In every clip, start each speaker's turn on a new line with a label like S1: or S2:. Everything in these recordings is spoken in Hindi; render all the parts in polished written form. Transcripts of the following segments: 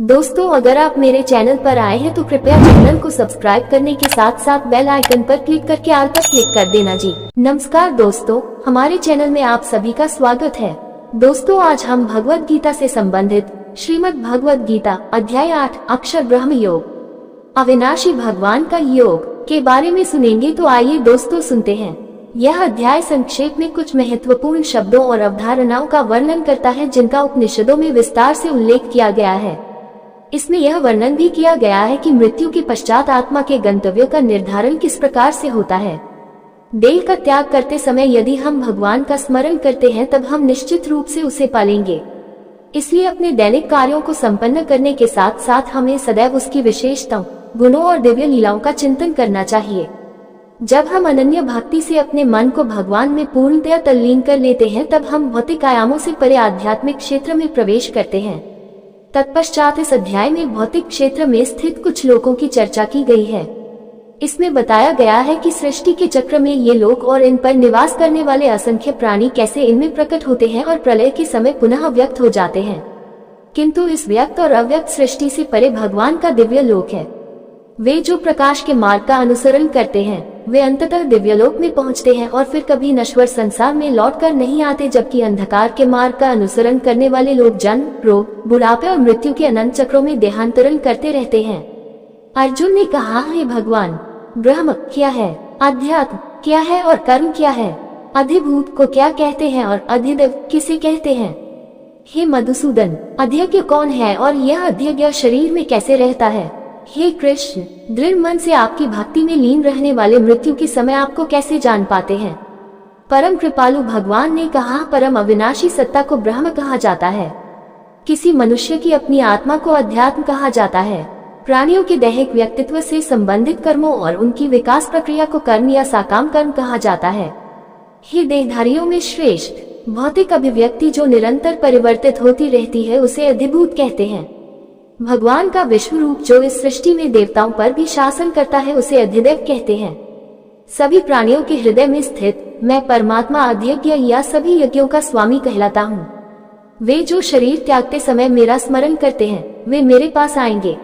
S1: दोस्तों, अगर आप मेरे चैनल पर आए हैं तो कृपया चैनल को सब्सक्राइब करने के साथ साथ बेल आइकन पर क्लिक करके ऑल पर क्लिक कर देना जी। नमस्कार दोस्तों, हमारे चैनल में आप सभी का स्वागत है। दोस्तों, आज हम भगवत गीता से संबंधित श्रीमद् भगवत गीता अध्याय 8 अक्षर ब्रह्म योग अविनाशी भगवान का योग के बारे में सुनेंगे। तो आइए दोस्तों सुनते हैं। यह अध्याय संक्षेप में कुछ महत्वपूर्ण शब्दों और अवधारणाओं का वर्णन करता है जिनका उपनिषदों में विस्तार से उल्लेख किया गया है। इसमें यह वर्णन भी किया गया है कि मृत्यु के पश्चात आत्मा के गंतव्यों का निर्धारण किस प्रकार से होता है। देह का त्याग करते समय यदि हम भगवान का स्मरण करते हैं तब हम निश्चित रूप से उसे पालेंगे। इसलिए अपने दैनिक कार्यों को संपन्न करने के साथ साथ हमें सदैव उसकी विशेषताओं, गुणों और दिव्य लीलाओं का चिंतन करना चाहिए। जब हम अनन्य भक्ति से अपने मन को भगवान में पूर्णतया तल्लीन कर लेते हैं तब हम भौतिक आयामों से परे आध्यात्मिक क्षेत्र में प्रवेश करते हैं। तत्पश्चात इस अध्याय में भौतिक क्षेत्र में स्थित कुछ लोकों की चर्चा की गई है। इसमें बताया गया है कि सृष्टि के चक्र में ये लोक और इन पर निवास करने वाले असंख्य प्राणी कैसे इनमें प्रकट होते हैं और प्रलय के समय पुनः व्यक्त हो जाते हैं। किंतु इस व्यक्त और अव्यक्त सृष्टि से परे भगवान का दिव्य लोक है। वे जो प्रकाश के मार्ग का अनुसरण करते हैं वे अंततः दिव्यलोक में पहुंचते हैं और फिर कभी नश्वर संसार में लौटकर नहीं आते, जबकि अंधकार के मार्ग का अनुसरण करने वाले लोग जन्म, रोग, बुढ़ापे और मृत्यु के अनंत चक्रों में देहांतरण करते रहते हैं। अर्जुन ने कहा, हे भगवान, ब्रह्म क्या है, अध्यात्म क्या है और कर्म क्या है, अधिभूत को क्या कहते हैं और अधिदेव किसे कहते हैं। हे मधुसूदन, अध्यज्ञ कौन है और यह अध्यज्ञ शरीर में कैसे रहता है। हे कृष्ण, दृढ़ मन से आपकी भक्ति में लीन रहने वाले मृत्यु के समय आपको कैसे जान पाते हैं। परम कृपालु भगवान ने कहा, परम अविनाशी सत्ता को ब्रह्म कहा जाता है। किसी मनुष्य की अपनी आत्मा को अध्यात्म कहा जाता है। प्राणियों के दैहिक व्यक्तित्व से संबंधित कर्मों और उनकी विकास प्रक्रिया को कर्म या साकाम कर्म कहा जाता है। हे देहधारियों में श्रेष्ठ, भौतिक अभिव्यक्ति जो निरंतर परिवर्तित होती रहती है उसे अधिभूत कहते हैं। भगवान का विश्व रूप जो इस सृष्टि में देवताओं पर भी शासन करता है उसे अधिदेव कहते हैं। सभी प्राणियों के हृदय में स्थित मैं परमात्मा अध्यज्ञ या सभी यज्ञों का स्वामी कहलाता हूँ। वे जो शरीर त्यागते समय मेरा स्मरण करते हैं वे मेरे पास आएंगे।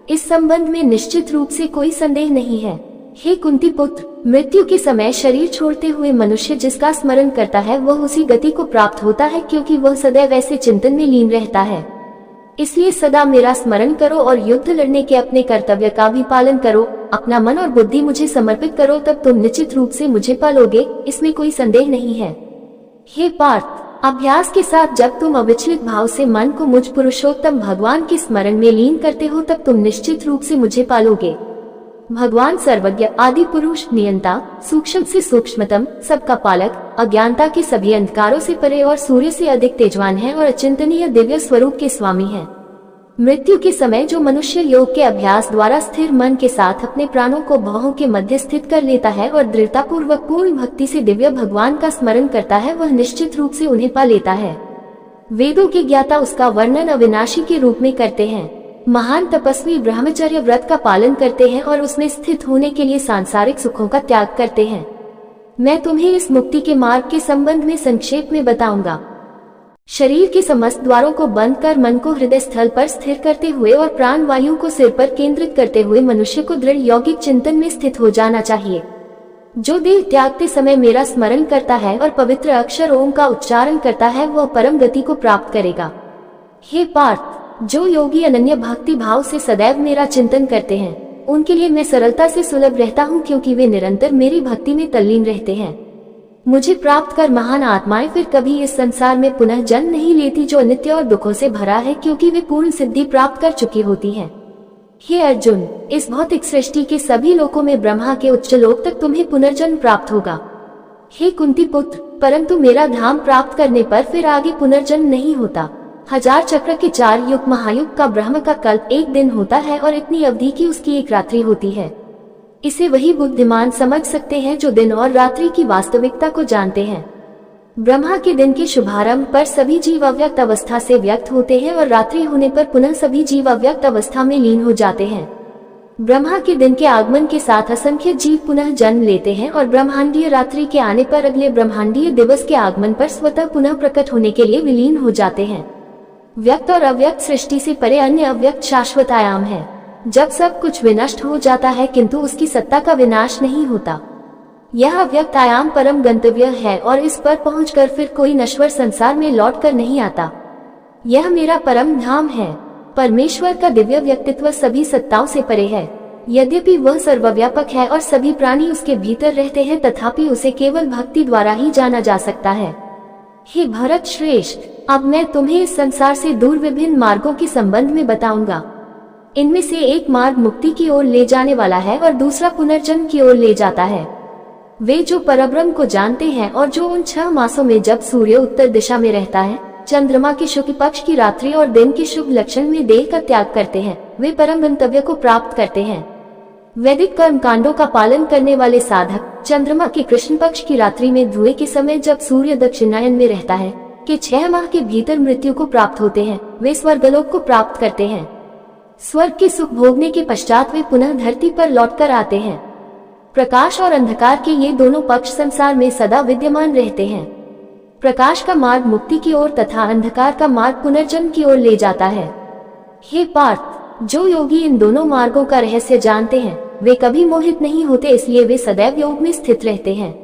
S1: इस संबंध में निश्चित रूप से कोई संदेह नहीं है। हे कुंती पुत्र, मृत्यु के समय शरीर छोड़ते हुए मनुष्य जिसका स्मरण करता है वह उसी गति को प्राप्त होता है, क्योंकि वह सदैव ऐसे चिंतन में लीन रहता है। इसलिए सदा मेरा स्मरण करो और युद्ध लड़ने के अपने कर्तव्य का भी पालन करो। अपना मन और बुद्धि मुझे समर्पित करो, तब तुम निश्चित रूप से मुझे पालोगे, इसमें कोई संदेह नहीं है। हे पार्थ, अभ्यास के साथ जब तुम अविचलित भाव से मन को मुझ पुरुषोत्तम भगवान के स्मरण में लीन करते हो तब तुम निश्चित रूप से मुझे पालोगे। भगवान सर्वज्ञ, आदि पुरुष, नियंता, सूक्ष्म से सूक्ष्मतम, सबका पालक, अज्ञानता के सभी अंधकारों से परे और सूर्य से अधिक तेजवान है और अचिंतनीय दिव्य स्वरूप के स्वामी है। मृत्यु के समय जो मनुष्य योग के अभ्यास द्वारा स्थिर मन के साथ अपने प्राणों को भौहों के मध्य स्थित कर लेता है और दृढ़ता पूर्वक पूर्ण भक्ति से दिव्य भगवान का स्मरण करता है वह निश्चित रूप से उन्हें पा लेता है। वेदों के ज्ञाता उसका वर्णन अविनाशी के रूप में करते हैं। महान तपस्वी ब्रह्मचर्य व्रत का पालन करते हैं और उसमें स्थित होने के लिए सांसारिक सुखों का त्याग करते हैं। मैं तुम्हें इस मुक्ति के मार्ग के संबंध में संक्षेप में बताऊंगा। शरीर के समस्त द्वारों को बंद कर मन को हृदय स्थल पर स्थिर करते हुए और प्राण वायु को सिर पर केंद्रित करते हुए मनुष्य को दृढ़ यौगिक चिंतन में स्थित हो जाना चाहिए। जो देह त्यागते समय मेरा स्मरण करता है और पवित्र अक्षर ओम का उच्चारण करता है वह परम गति को प्राप्त करेगा। हे पार्थ, जो योगी अनन्य भक्ति भाव से सदैव मेरा चिंतन करते हैं उनके लिए मैं सरलता से सुलभ रहता हूँ, क्योंकि वे निरंतर मेरी भक्ति में तल्लीन रहते हैं। मुझे प्राप्त कर महान आत्माएं फिर कभी इस संसार में पुनः जन्म नहीं लेती जो नित्य और दुखों से भरा है, क्योंकि वे पूर्ण सिद्धि प्राप्त कर चुकी होती हैं। हे अर्जुन, इस भौतिक सृष्टि के सभी लोकों में ब्रह्मा के उच्च लोक तक तुम्हें पुनर्जन्म प्राप्त होगा। हे कुंती पुत्र, परंतु मेरा धाम प्राप्त करने पर फिर आगे पुनर्जन्म नहीं होता। 1000 चक्र के 4 युग महायुग का ब्रह्म का कल्प एक दिन होता है और इतनी अवधि की उसकी एक रात्रि होती है। इसे वही बुद्धिमान समझ सकते हैं जो दिन और रात्रि की वास्तविकता को जानते हैं। ब्रह्मा के दिन के शुभारंभ पर सभी जीव अव्यक्त अवस्था से व्यक्त होते हैं और रात्रि होने पर पुनः सभी जीव अव्यक्त अवस्था में लीन हो जाते हैं। ब्रह्मा के दिन के आगमन के साथ असंख्य जीव पुनः जन्म लेते हैं और ब्रह्मांडीय रात्रि के आने पर अगले ब्रह्मांडीय दिवस के आगमन पर स्वतः पुनः प्रकट होने के लिए विलीन हो जाते हैं। व्यक्त और अव्यक्त सृष्टि से परे अन्य अव्यक्त शाश्वत आयाम है। जब सब कुछ विनष्ट हो जाता है किंतु उसकी सत्ता का विनाश नहीं होता। यह अव्यक्त आयाम परम गंतव्य है और इस पर पहुंचकर फिर कोई नश्वर संसार में लौटकर नहीं आता। यह मेरा परम धाम है। परमेश्वर का दिव्य व्यक्तित्व सभी सत्ताओं से परे है। यद्यपि वह सर्वव्यापक है और सभी प्राणी उसके भीतर रहते हैं, तथापि उसे केवल भक्ति द्वारा ही जाना जा सकता है। हे भरत श्रेष्ठ, अब मैं तुम्हें इस संसार से दूर विभिन्न मार्गों के संबंध में बताऊंगा। इनमें से एक मार्ग मुक्ति की ओर ले जाने वाला है और दूसरा पुनर्जन्म की ओर ले जाता है। वे जो परब्रह्म को जानते हैं और जो उन 6 मासों में जब सूर्य उत्तर दिशा में रहता है, चंद्रमा के शुक्ल पक्ष की रात्रि और दिन के शुभ लक्षण में देह का त्याग करते हैं, वे परम गंतव्य को प्राप्त करते हैं। वैदिक कर्म कांडों का पालन करने वाले साधक चंद्रमा के कृष्ण पक्ष की रात्रि में धुएं के समय जब सूर्य दक्षिणायन में रहता है के 6 माह के भीतर मृत्यु को प्राप्त होते हैं, वे स्वर्गलोक को प्राप्त करते हैं। स्वर्ग के सुख भोगने के पश्चात वे पुनः धरती पर लौटकर आते हैं। प्रकाश और अंधकार के ये दोनों पक्ष संसार में सदा विद्यमान रहते हैं। प्रकाश का मार्ग मुक्ति की ओर तथा अंधकार का मार्ग पुनर्जन्म की ओर ले जाता है। हे पार्थ, जो योगी इन दोनों मार्गों का रहस्य जानते हैं वे कभी मोहित नहीं होते, इसलिए वे सदैव योग में स्थित रहते हैं।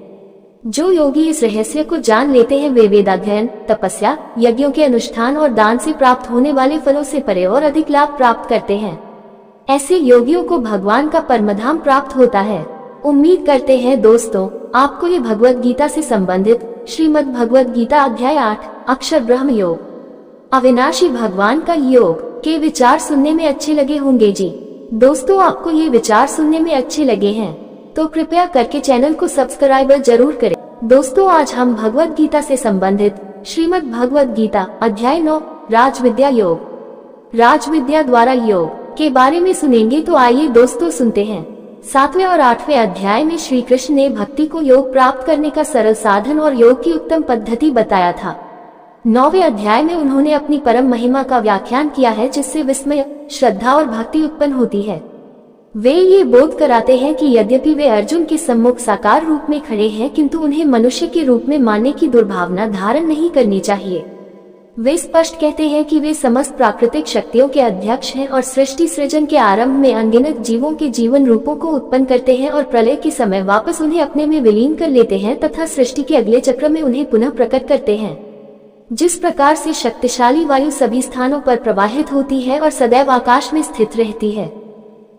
S1: जो योगी इस रहस्य को जान लेते हैं वे वेदाध्ययन, तपस्या, यज्ञों के अनुष्ठान और दान से प्राप्त होने वाले फलों से परे और अधिक लाभ प्राप्त करते हैं। ऐसे योगियों को भगवान का परमधाम प्राप्त होता है। उम्मीद करते हैं दोस्तों आपको ये भगवत गीता से संबंधित श्रीमद् भगवत गीता अध्याय 8 अक्षर ब्रह्म योग अविनाशी भगवान का योग के विचार सुनने में अच्छे लगे होंगे जी। दोस्तों आपको ये विचार सुनने में अच्छे लगे हैं तो कृपया करके चैनल को सब्सक्राइब जरूर करें। दोस्तों आज हम भगवत गीता से संबंधित श्रीमद् भगवत गीता अध्याय 9 राजविद्या योग राजविद्या द्वारा योग के बारे में सुनेंगे। तो आइए दोस्तों सुनते हैं। 7वें और 8वें अध्याय में श्री कृष्ण ने भक्ति को योग प्राप्त करने का सरल साधन और योग की उत्तम पद्धति बताया था। 9वें अध्याय में उन्होंने अपनी परम महिमा का व्याख्यान किया है जिससे विस्मय, श्रद्धा और भक्ति उत्पन्न होती है। वे ये बोध कराते हैं कि यद्यपि वे अर्जुन के सम्मुख साकार रूप में खड़े हैं किंतु उन्हें मनुष्य के रूप में मानने की दुर्भावना धारण नहीं करनी चाहिए। वे स्पष्ट कहते हैं कि वे समस्त प्राकृतिक शक्तियों के अध्यक्ष हैं और सृष्टि सृजन के आरंभ में अनगिनत जीवों के जीवन रूपों को उत्पन्न करते हैं और प्रलय के समय वापस उन्हें अपने में विलीन कर लेते हैं तथा सृष्टि के अगले चक्र में उन्हें पुनः प्रकट करते हैं। जिस प्रकार से शक्तिशाली वायु सभी स्थानों पर प्रवाहित होती है और सदैव आकाश में स्थित रहती है,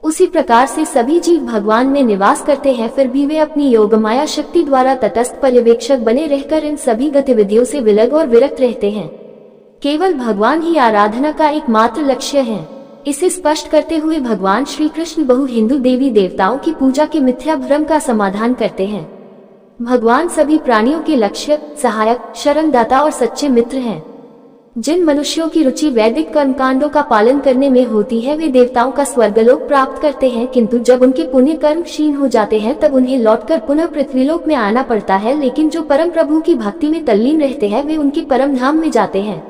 S1: उसी प्रकार से सभी जीव भगवान में निवास करते हैं, फिर भी वे अपनी योगमाया शक्ति द्वारा तटस्थ पर्यवेक्षक बने रहकर इन सभी गतिविधियों से विलग और विरक्त रहते हैं। केवल भगवान ही आराधना का एकमात्र लक्ष्य है। इसे स्पष्ट करते हुए भगवान श्री कृष्ण बहु हिंदू देवी देवताओं की पूजा के मिथ्या भ्रम का समाधान करते हैं। भगवान सभी प्राणियों के लक्ष्य, सहायक, शरणदाता और सच्चे मित्र हैं। जिन मनुष्यों की रुचि वैदिक कर्मकांडों का पालन करने में होती है वे देवताओं का स्वर्गलोक प्राप्त करते हैं, किंतु जब उनके पुण्य कर्म क्षीण हो जाते हैं तब उन्हें लौटकर पुनः पृथ्वीलोक में आना पड़ता है। लेकिन जो परम प्रभु की भक्ति में तल्लीन रहते हैं वे उनके परम धाम में जाते हैं।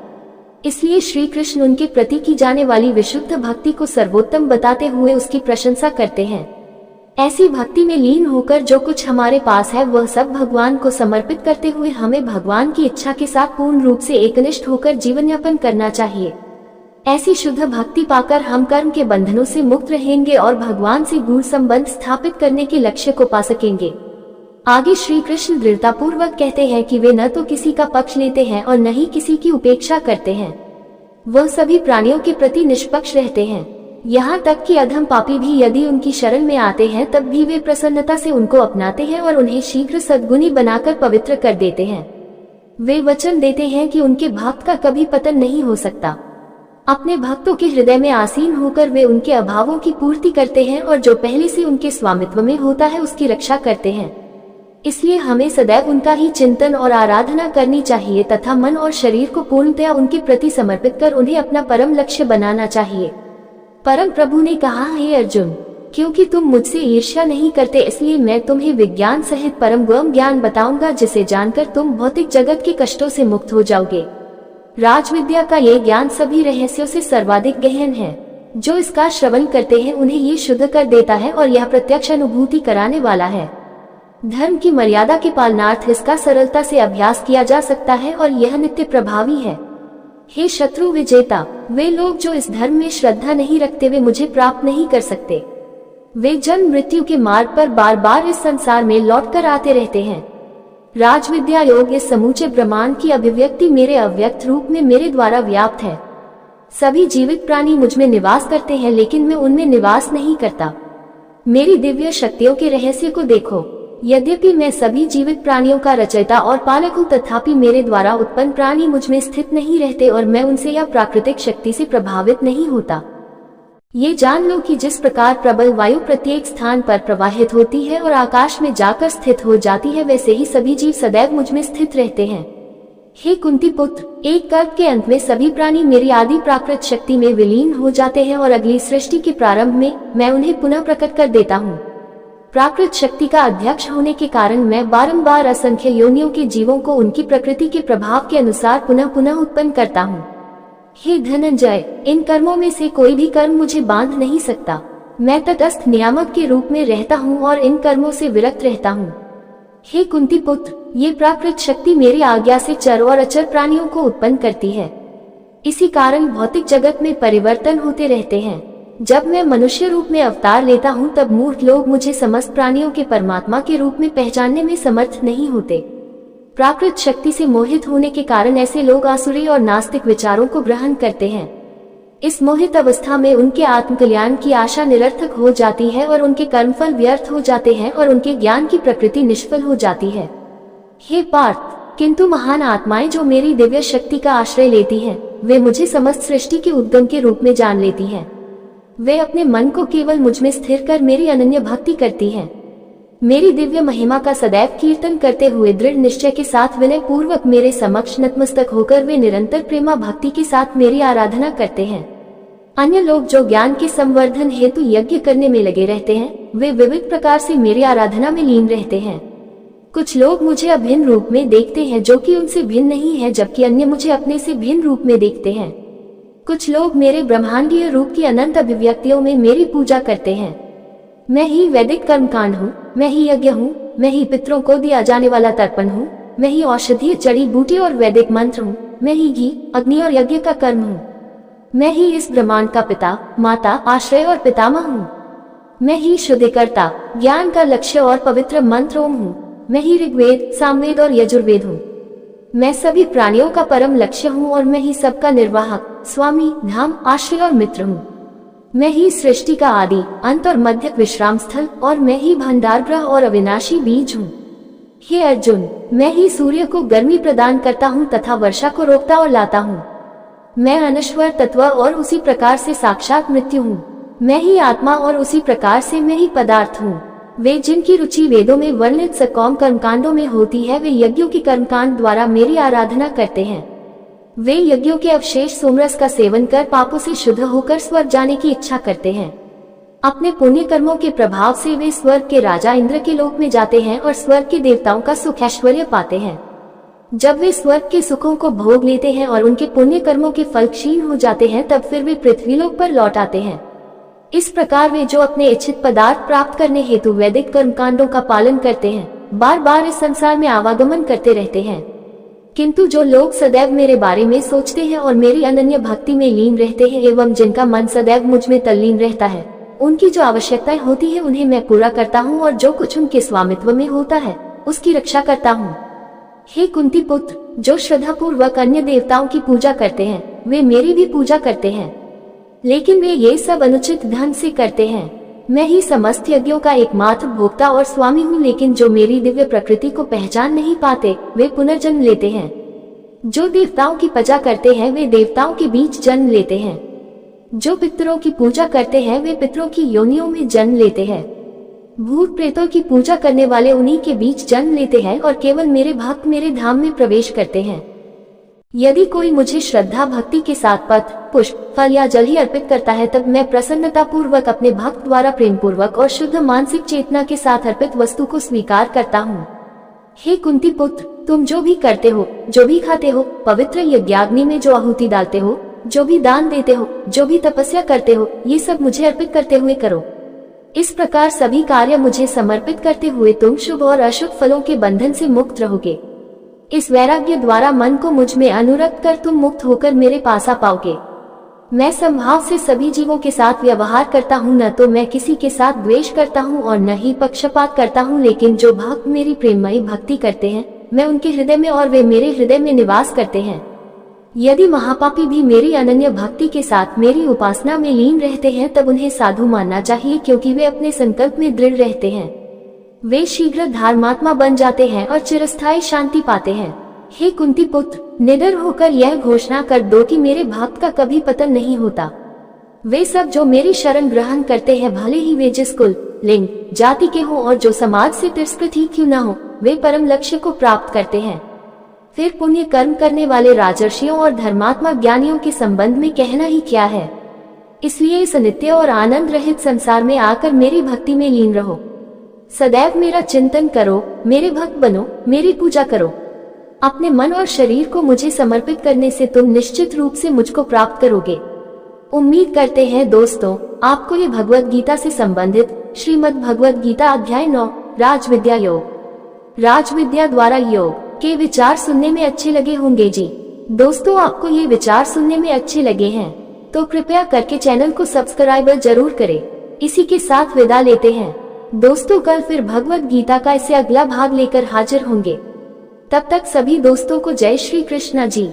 S1: इसलिए श्री कृष्ण उनके प्रति की जाने वाली विशुद्ध भक्ति को सर्वोत्तम बताते हुए उसकी प्रशंसा करते हैं। ऐसी भक्ति में लीन होकर जो कुछ हमारे पास है वह सब भगवान को समर्पित करते हुए हमें भगवान की इच्छा के साथ पूर्ण रूप से एकनिष्ठ होकर जीवन यापन करना चाहिए। ऐसी शुद्ध भक्ति पाकर हम कर्म के बंधनों से मुक्त रहेंगे और भगवान से गूढ़ संबंध स्थापित करने के लक्ष्य को पा सकेंगे। आगे श्री कृष्ण दृढ़ता पूर्वक कहते हैं कि वे न तो किसी का पक्ष लेते हैं और न ही किसी की उपेक्षा करते हैं। वह सभी प्राणियों के प्रति निष्पक्ष रहते हैं। यहाँ तक कि अधम पापी भी यदि उनकी शरण में आते हैं तब भी वे प्रसन्नता से उनको अपनाते हैं और उन्हें शीघ्र सद्गुणी बनाकर पवित्र कर देते हैं। वे वचन देते हैं कि उनके भक्त का कभी पतन नहीं हो सकता। अपने भक्तों के हृदय में आसीन होकर वे उनके अभावों की पूर्ति करते हैं और जो पहले से उनके स्वामित्व में होता है उसकी रक्षा करते हैं। इसलिए हमें सदैव उनका ही चिंतन और आराधना करनी चाहिए तथा मन और शरीर को पूर्णतया उनके प्रति समर्पित कर उन्हें अपना परम लक्ष्य बनाना चाहिए। परम प्रभु ने कहा, हे अर्जुन, क्योंकि तुम मुझसे ईर्ष्या नहीं करते इसलिए मैं तुम्हें विज्ञान सहित परम गहन ज्ञान बताऊंगा जिसे जानकर तुम भौतिक जगत के कष्टों से मुक्त हो जाओगे। राजविद्या का ये ज्ञान सभी रहस्यों से सर्वाधिक गहन है। जो इसका श्रवण करते हैं उन्हें ये शुद्ध कर देता है और यह प्रत्यक्ष अनुभूति कराने वाला है। धर्म की मर्यादा के पालनार्थ इसका सरलता से अभ्यास किया जा सकता है और यह नित्य प्रभावी है। हे शत्रु विजेता, वे लोग जो इस धर्म में श्रद्धा नहीं रखते वे मुझे प्राप्त नहीं कर सकते। वे जन्म मृत्यु के मार्ग पर बार बार इस संसार में लौट कर आते रहते हैं। राजविद्या योग इस समूचे ब्रह्मांड की अभिव्यक्ति मेरे अव्यक्त रूप में मेरे द्वारा व्याप्त है। सभी जीवित प्राणी मुझ में निवास करते हैं, लेकिन मैं उनमें निवास नहीं करता। मेरी दिव्य शक्तियों के रहस्य को देखो। यद्यपि मैं सभी जीवित प्राणियों का रचयिता और पालक हूँ, तथापि मेरे द्वारा उत्पन्न प्राणी मुझ में स्थित नहीं रहते और मैं उनसे या प्राकृतिक शक्ति से प्रभावित नहीं होता। ये जान लो कि जिस प्रकार प्रबल वायु प्रत्येक स्थान पर प्रवाहित होती है और आकाश में जाकर स्थित हो जाती है, वैसे ही सभी जीव सदैव मुझ में स्थित रहते हैं। हे कुंती पुत्र, एक कल्प के अंत में सभी प्राणी मेरी आदि प्राकृत शक्ति में विलीन हो जाते हैं और अगली सृष्टि के प्रारंभ में मैं उन्हें पुनः प्रकट कर देता हूँ। प्राकृत शक्ति का अध्यक्ष होने के कारण मैं बारंबार असंख्य योनियों के जीवों को उनकी प्रकृति के प्रभाव के अनुसार पुनः पुनः उत्पन्न करता हूँ। हे धनंजय, इन कर्मों में से कोई भी कर्म मुझे बांध नहीं सकता। मैं तटस्थ नियामक के रूप में रहता हूँ और इन कर्मों से विरक्त रहता हूँ। हे कुंती पुत्र, ये प्राकृत शक्ति मेरी आज्ञा से चर और अचर प्राणियों को उत्पन्न करती है। इसी कारण भौतिक जगत में परिवर्तन होते रहते हैं। जब मैं मनुष्य रूप में अवतार लेता हूँ तब मूर्ख लोग मुझे समस्त प्राणियों के परमात्मा के रूप में पहचानने में समर्थ नहीं होते। प्राकृत शक्ति से मोहित होने के कारण ऐसे लोग आसुरी और नास्तिक विचारों को ग्रहण करते हैं। इस मोहित अवस्था में उनके आत्मकल्याण की आशा निरर्थक हो जाती है और उनके कर्मफल व्यर्थ हो जाते हैं और उनके ज्ञान की प्रकृति निष्फल हो जाती है। हे पार्थ, किंतु महान आत्माएं जो मेरी दिव्य शक्ति का आश्रय लेती हैं, वे मुझे समस्त सृष्टि के उद्गम के रूप में जान लेती हैं। वे अपने मन को केवल मुझ में स्थिर कर मेरी अनन्य भक्ति करती हैं। मेरी दिव्य महिमा का सदैव कीर्तन करते हुए दृढ़ निश्चय के साथ विनय पूर्वक मेरे समक्ष नतमस्तक होकर वे निरंतर प्रेमा भक्ति के साथ मेरी आराधना करते हैं। अन्य लोग जो ज्ञान के संवर्धन हेतु यज्ञ करने में लगे रहते हैं, वे विविध प्रकार से मेरी आराधना में लीन रहते हैं। कुछ लोग मुझे अभिन्न रूप में देखते हैं जो कि उनसे भिन्न नहीं है, जबकि अन्य मुझे अपने से भिन्न रूप में देखते हैं। कुछ लोग मेरे ब्रह्मांडीय रूप की अनंत अभिव्यक्तियों में मेरी पूजा करते हैं। मैं ही वैदिक कर्मकांड हूँ, मैं ही यज्ञ हूँ, मैं ही पितरों को दिया जाने वाला तर्पण हूँ, मैं ही औषधीय जड़ी बूटी और वैदिक मंत्र हूँ, मैं ही घी, अग्नि और यज्ञ का कर्म हूँ। मैं ही इस ब्रह्मांड का पिता, माता, आश्रय और पितामह हूँ। मैं ही शुद्धिकर्ता, ज्ञान का लक्ष्य और पवित्र मंत्र ओम हूँ। मैं ही ऋग्वेद, सामवेद और यजुर्वेद हूँ। मैं सभी प्राणियों का परम लक्ष्य हूँ और मैं ही सबका निर्वाहक, स्वामी, धाम, आश्रय और मित्र हूँ। मैं ही सृष्टि का आदि, अंत और मध्य विश्राम स्थल और मैं ही भंडार ग्रह और अविनाशी बीज हूँ। हे अर्जुन, मैं ही सूर्य को गर्मी प्रदान करता हूँ तथा वर्षा को रोकता और लाता हूँ। मैं अनश्वर तत्व और उसी प्रकार से साक्षात मृत्यु हूँ। मैं ही आत्मा और उसी प्रकार से मैं ही पदार्थ हूँ। वे जिनकी रुचि वेदों में वर्णित सकौम कर्मकांडों में होती है, वे यज्ञों की कर्मकांड द्वारा मेरी आराधना करते हैं। वे यज्ञों के अवशेष सोमरस का सेवन कर पापों से शुद्ध होकर स्वर्ग जाने की इच्छा करते हैं। अपने पुण्य कर्मों के प्रभाव से वे स्वर्ग के राजा इंद्र के लोक में जाते हैं और स्वर्ग के देवताओं का सुख ऐश्वर्य पाते हैं। जब वे स्वर्ग के सुखों को भोग लेते हैं और उनके पुण्य कर्मों के फल क्षीण हो जाते हैं, तब फिर वे पृथ्वीलोक पर लौट आते हैं। इस प्रकार वे जो अपने इच्छित पदार्थ प्राप्त करने हेतु वैदिक कर्मकांडों का पालन करते हैं, बार बार इस संसार में आवागमन करते रहते हैं। किंतु जो लोग सदैव मेरे बारे में सोचते हैं और मेरी अनन्य भक्ति में लीन रहते हैं एवं जिनका मन सदैव मुझ में तल्लीन रहता है, उनकी जो आवश्यकताएं होती है उन्हें मैं पूरा करता हूँ और जो कुछ उनके स्वामित्व में होता है उसकी रक्षा करता हूँ। हे कुंती पुत्र, जो श्रद्धा पूर्वक अन्य देवताओं की पूजा करते हैं, वे मेरी भी पूजा करते हैं, लेकिन वे ये सब अनुचित ढंग से करते हैं। मैं ही समस्त यज्ञों का एकमात्र भोक्ता और स्वामी हूँ, लेकिन जो मेरी दिव्य प्रकृति को पहचान नहीं पाते, वे पुनर्जन्म लेते हैं। जो देवताओं की पूजा करते हैं, वे देवताओं के बीच जन्म लेते हैं। जो पितरों की पूजा करते हैं, वे पितरों की योनियों में जन्म लेते हैं। भूत प्रेतों की पूजा करने वाले उन्हीं के बीच जन्म लेते हैं और केवल मेरे भक्त मेरे धाम में प्रवेश करते हैं। यदि कोई मुझे श्रद्धा भक्ति के साथ पत्र, पुष्प, फल या जल ही अर्पित करता है, तब मैं प्रसन्नता पूर्वक अपने भक्त द्वारा प्रेम पूर्वक और शुद्ध मानसिक चेतना के साथ अर्पित वस्तु को स्वीकार करता हूँ। हे कुंती पुत्र, तुम जो भी करते हो, जो भी खाते हो, पवित्र यज्ञाग्नि में जो आहुति डालते हो, जो भी दान देते हो, जो भी तपस्या करते हो, ये सब मुझे अर्पित करते हुए करो। इस प्रकार सभी कार्य मुझे समर्पित करते हुए तुम शुभ और अशुभ फलों के बंधन से मुक्त रहोगे। इस वैराग्य द्वारा मन को मुझ में अनुरक्त कर तुम मुक्त होकर मेरे पास आ पाओगे। मैं समभाव से सभी जीवों के साथ व्यवहार करता हूँ, न तो मैं किसी के साथ द्वेष करता हूँ और न ही पक्षपात करता हूँ, लेकिन जो भक्त मेरी प्रेममयी भक्ति करते हैं मैं उनके हृदय में और वे मेरे हृदय में निवास करते हैं। यदि महापापी भी मेरी अनन्य भक्ति के साथ मेरी उपासना में लीन रहते हैं तब उन्हें साधु मानना चाहिए, क्योंकि वे अपने संकल्प में दृढ़ रहते हैं। वे शीघ्र धर्मात्मा बन जाते हैं और चिरस्थायी शांति पाते हैं। हे कुंती पुत्र, निडर होकर यह घोषणा कर दो कि मेरे भक्त का कभी पतन नहीं होता। वे सब जो मेरी शरण ग्रहण करते हैं, भले ही वे जिस कुल, लिंग, जाति के हों और जो समाज से तिरस्कृत ही क्यों न हो, वे परम लक्ष्य को प्राप्त करते हैं। फिर पुण्य कर्म करने वाले राजर्षियों और धर्मात्मा ज्ञानियों के संबंध में कहना ही क्या है। इसलिए इस नित्य और आनंद रहित संसार में आकर मेरी भक्ति में लीन रहो। सदैव मेरा चिंतन करो, मेरे भक्त बनो, मेरी पूजा करो। अपने मन और शरीर को मुझे समर्पित करने से तुम निश्चित रूप से मुझको प्राप्त करोगे। उम्मीद करते हैं दोस्तों आपको ये भगवत गीता से संबंधित श्रीमद् भगवत गीता अध्याय 9 राजविद्या योग, राजविद्या द्वारा योग के विचार सुनने में अच्छे लगे होंगे जी। दोस्तों आपको ये विचार सुनने में अच्छे लगे हैं तो कृपया करके चैनल को सब्सक्राइब जरूर करें। इसी के साथ विदा लेते हैं दोस्तों, कल फिर भगवत गीता का इससे अगला भाग लेकर हाजिर होंगे। तब तक सभी दोस्तों को जय श्री कृष्णा जी।